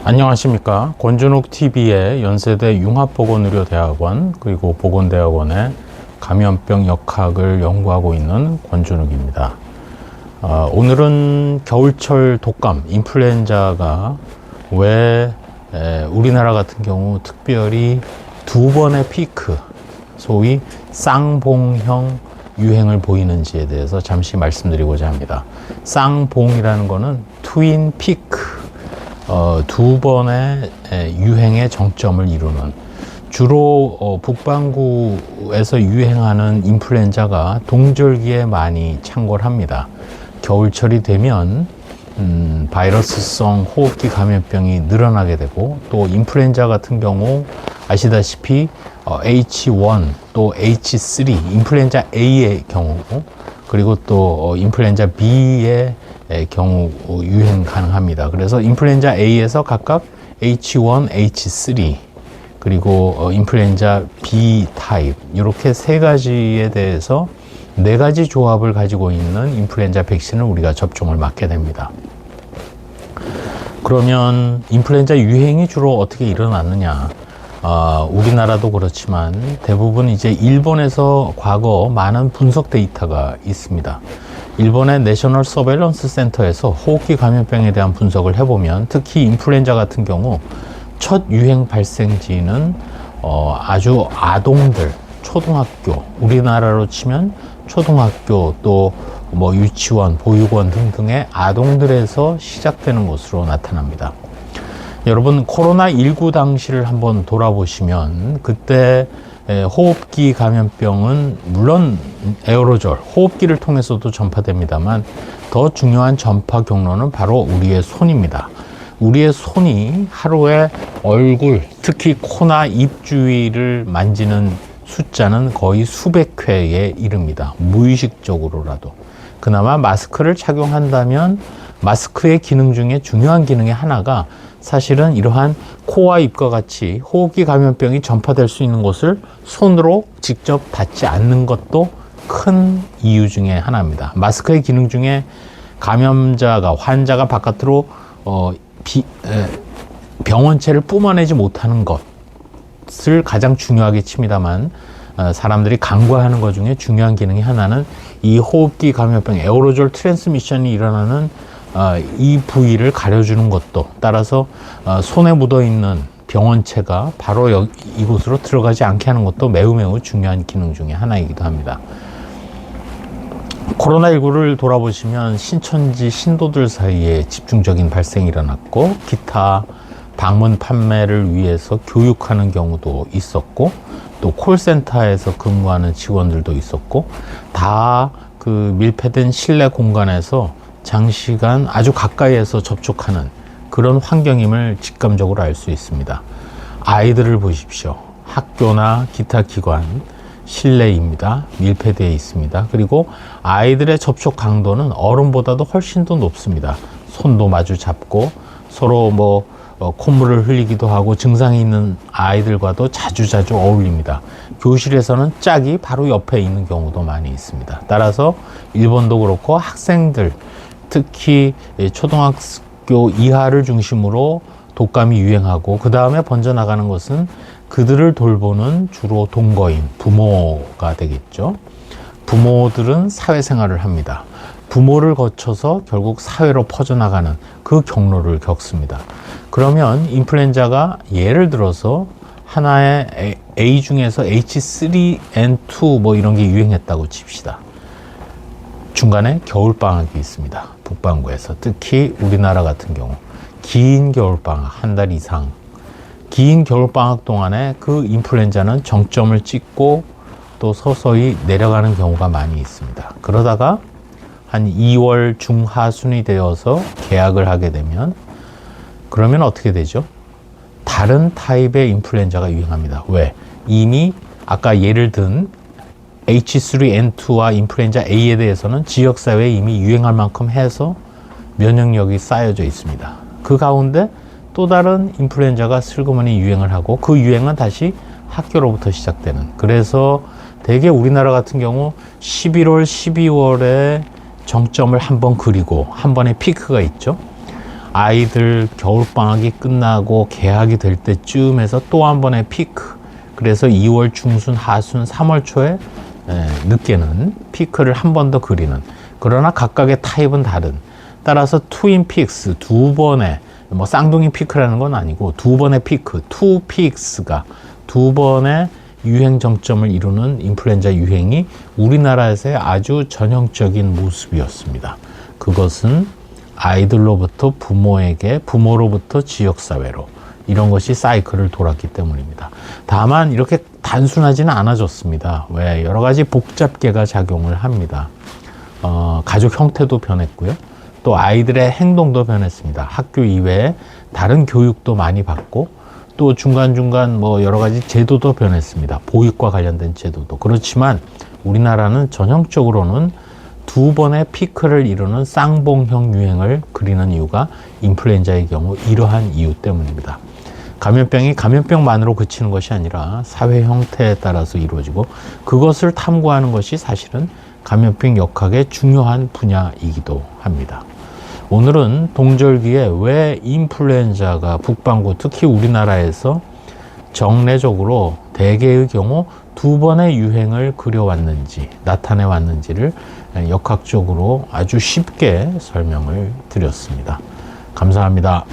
안녕하십니까. 권준욱TV의 연세대 융합보건의료대학원 그리고 보건대학원의 감염병 역학을 연구하고 있는 권준욱입니다. 오늘은 겨울철 독감, 인플루엔자가 왜 우리나라 같은 경우 특별히 두 번의 피크, 소위 쌍봉형 유행을 보이는지에 대해서 잠시 말씀드리고자 합니다. 쌍봉이라는 것은 트윈 피크, 두 번의 유행의 정점을 이루는, 주로 북반구에서 유행하는 인플루엔자가 동절기에 많이 창궐합니다. 겨울철이 되면 바이러스성 호흡기 감염병이 늘어나게 되고, 또 인플루엔자 같은 경우 아시다시피 H1 또 H3 인플루엔자 A의 경우, 그리고 또 인플루엔자 B의 경우 유행 가능합니다. 그래서 인플루엔자 A에서 각각 H1, H3 그리고 인플루엔자 B 타입, 이렇게 세 가지에 대해서 네 가지 조합을 가지고 있는 인플루엔자 백신을 우리가 접종을 맞게 됩니다. 그러면 인플루엔자 유행이 주로 어떻게 일어났느냐? 우리나라도 그렇지만 대부분 이제 일본에서 과거 많은 분석 데이터가 있습니다. 일본의 내셔널 서베일런스 센터에서 호흡기 감염병에 대한 분석을 해보면, 특히 인플루엔자 같은 경우 첫 유행 발생지는 아주 아동들, 초등학교, 우리나라로 치면 초등학교, 또 뭐 유치원, 보육원 등등의 아동들에서 시작되는 것으로 나타납니다. 여러분, 코로나19 당시를 한번 돌아보시면, 그때 호흡기 감염병은 물론 에어로졸, 호흡기를 통해서도 전파됩니다만, 더 중요한 전파 경로는 바로 우리의 손입니다. 우리의 손이 하루에 얼굴, 특히 코나 입 주위를 만지는 숫자는 거의 수백 회에 이릅니다. 무의식적으로라도. 그나마 마스크를 착용한다면 마스크의 기능 중에 중요한 기능의 하나가 사실은 이러한 코와 입과 같이 호흡기 감염병이 전파될 수 있는 곳을 손으로 직접 닿지 않는 것도 큰 이유 중에 하나입니다. 마스크의 기능 중에 환자가 바깥으로 병원체를 뿜어내지 못하는 것을 가장 중요하게 칩니다만, 사람들이 간과하는 것 중에 중요한 기능이 하나는 이 호흡기 감염병 에어로졸 트랜스미션이 일어나는 이 부위를 가려주는 것도, 따라서 손에 묻어있는 병원체가 바로 이곳으로 들어가지 않게 하는 것도 매우 중요한 기능 중에 하나이기도 합니다. 코로나19를 돌아보시면 신천지 신도들 사이에 집중적인 발생이 일어났고, 기타 방문 판매를 위해서 교육하는 경우도 있었고, 또 콜센터에서 근무하는 직원들도 있었고, 다 그 밀폐된 실내 공간에서 장시간 아주 가까이에서 접촉하는 그런 환경임을 직감적으로 알 수 있습니다. 아이들을 보십시오. 학교나 기타 기관, 실내입니다. 밀폐되어 있습니다. 그리고 아이들의 접촉 강도는 어른보다도 훨씬 더 높습니다. 손도 마주 잡고 서로 콧물을 흘리기도 하고, 증상이 있는 아이들과도 자주 어울립니다. 교실에서는 짝이 바로 옆에 있는 경우도 많이 있습니다. 따라서 일본도 그렇고 학생들, 특히 초등학교 이하를 중심으로 독감이 유행하고, 그 다음에 번져나가는 것은 그들을 돌보는 주로 동거인, 부모가 되겠죠. 부모들은 사회생활을 합니다. 부모를 거쳐서 결국 사회로 퍼져나가는 그 경로를 겪습니다. 그러면 인플루엔자가 예를 들어서 하나의 A 중에서 H3N2 이런 게 유행했다고 칩시다. 중간에 겨울방학이 있습니다. 북반구에서. 특히 우리나라 같은 경우 긴 겨울방학, 한 달 이상, 긴 겨울방학 동안에 그 인플루엔자는 정점을 찍고 또 서서히 내려가는 경우가 많이 있습니다. 그러다가 한 2월 중하순이 되어서 개학을 하게 되면, 그러면 어떻게 되죠? 다른 타입의 인플루엔자가 유행합니다. 왜? 이미 아까 예를 든 H3N2와 인플루엔자 A에 대해서는 지역사회에 이미 유행할 만큼 해서 면역력이 쌓여져 있습니다. 그 가운데 또 다른 인플루엔자가 슬그머니 유행을 하고, 그 유행은 다시 학교로부터 시작되는, 그래서 대개 우리나라 같은 경우 11월, 12월에 정점을 한번 그리고 한 번의 피크가 있죠. 아이들 겨울방학이 끝나고 개학이 될 때쯤에서 또 한 번의 피크, 그래서 2월 중순, 하순, 3월 초에 늦게는 피크를 한 번 더 그리는, 그러나 각각의 타입은 다른, 따라서 트윈 픽스, 두 번의, 뭐 쌍둥이 피크라는 건 아니고 두 번의 피크, 투 픽스가 두 번의 유행 정점을 이루는 인플루엔자 유행이 우리나라에서의 아주 전형적인 모습이었습니다. 그것은 아이들로부터 부모에게, 부모로부터 지역사회로, 이런 것이 사이클을 돌았기 때문입니다. 다만 이렇게 단순하지는 않아졌습니다. 왜? 여러 가지 복잡계가 작용을 합니다. 가족 형태도 변했고요. 또 아이들의 행동도 변했습니다. 학교 이외에 다른 교육도 많이 받고, 또 중간중간 뭐 여러 가지 제도도 변했습니다. 보육과 관련된 제도도. 그렇지만 우리나라는 전형적으로는 두 번의 피크를 이루는 쌍봉형 유행을 그리는 이유가 인플루엔자의 경우 이러한 이유 때문입니다. 감염병이 감염병만으로 그치는 것이 아니라 사회 형태에 따라서 이루어지고, 그것을 탐구하는 것이 사실은 감염병 역학의 중요한 분야이기도 합니다. 오늘은 동절기에 왜 인플루엔자가 북반구, 특히 우리나라에서 정례적으로 대개의 경우 두 번의 유행을 그려왔는지, 나타내 왔는지를 역학적으로 아주 쉽게 설명을 드렸습니다. 감사합니다.